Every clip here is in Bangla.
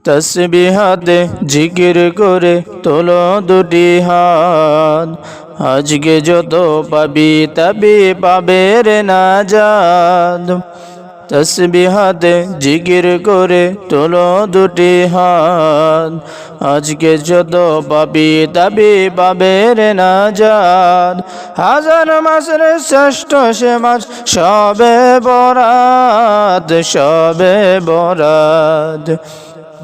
তসবিহাতে জিকির করে তোলো দুটি হাত, আজকে যত পাবি তবে পাবে রে নাজাত। তসবিহাতে জিকির করে তোলো দুটি হাত, আজকে যত পাবি তবে পাবে রে নাজাত। হাজার মাসের শ্রেষ্ঠ সে মাস সবে বরাত, সবে বরাত।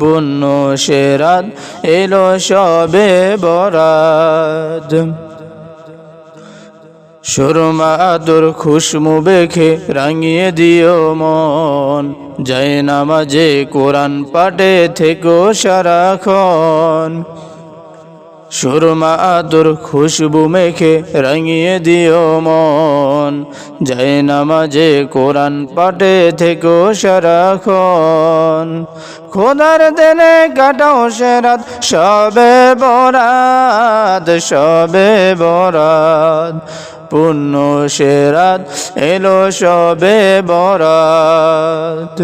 পুণ্য সে রাত এলো সবে বরাত। সুরমা আদর খুশবু বেখে রাঙিয়ে দিও মন, যায় নামাজে কোরআন পাঠে থেকো সারাক্ষণ। সুরমা আদর খুশবু মেখে রাঙিয়ে দিও মন, যায় নামাজে কোরআন পাঠে থেকো সারাক্ষণ। খোদার দেনে কাটাও সে রাত সবে বরাত, সবে বরাত। পুণ্য সে রাত এলো সবে বরাত।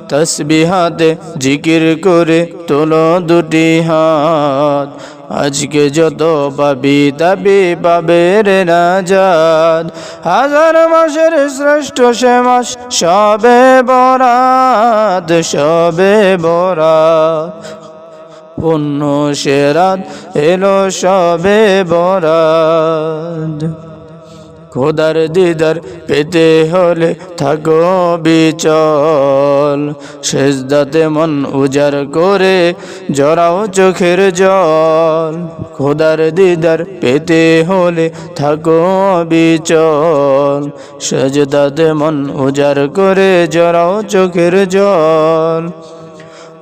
তসবিহাতে জিকির করে তোলো দুটি হাত, আজকে যত পাবি তবে পাবে রে নাজাত। হাজার মাসের শ্রেষ্ঠ সে মাস সবে বরাত, সবে বরাত। পুণ্য সে রাত এলো সবে বরাত। খোদার দিদার পেতে হলে থাকো বিচল, সেজদাতে মন উজাড় করে জড়াও চোখের জল। খোদার দিদার পেতে হলে থাকো বিচল, সেজদাতে মন উজাড় করে জড়াও চোখের জল।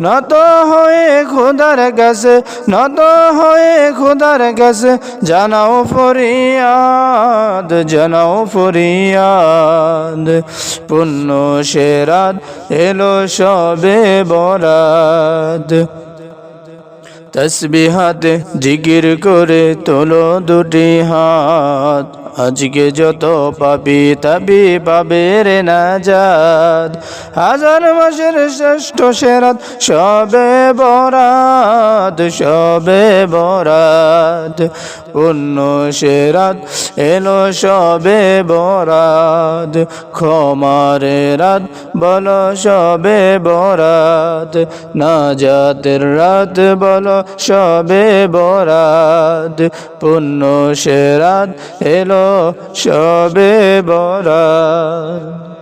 নত হয়ে খোদার কাছে, নত হয়ে খোদার কাছে জানাও ফরিয়াদ, জানাও ফরিয়াদ। পুণ্য সে রাত এলো সবে বরাত। তসবিহাতে জিকির করে তোলো দুটি হাত, আজকে যত পাবি তবে পাবে রে নাজাত। হাজার মাসের শ্রেষ্ঠ সে রাত সবে বরাত, সবে বরাত। পুণ্য সে রাত এলো সবে বরাত। ক্ষমারে রাত বলো সবে বরাত, নাজাতের রাত বলো সবে বরাত। পুণ্য সে রাত এলো সবে বরাত।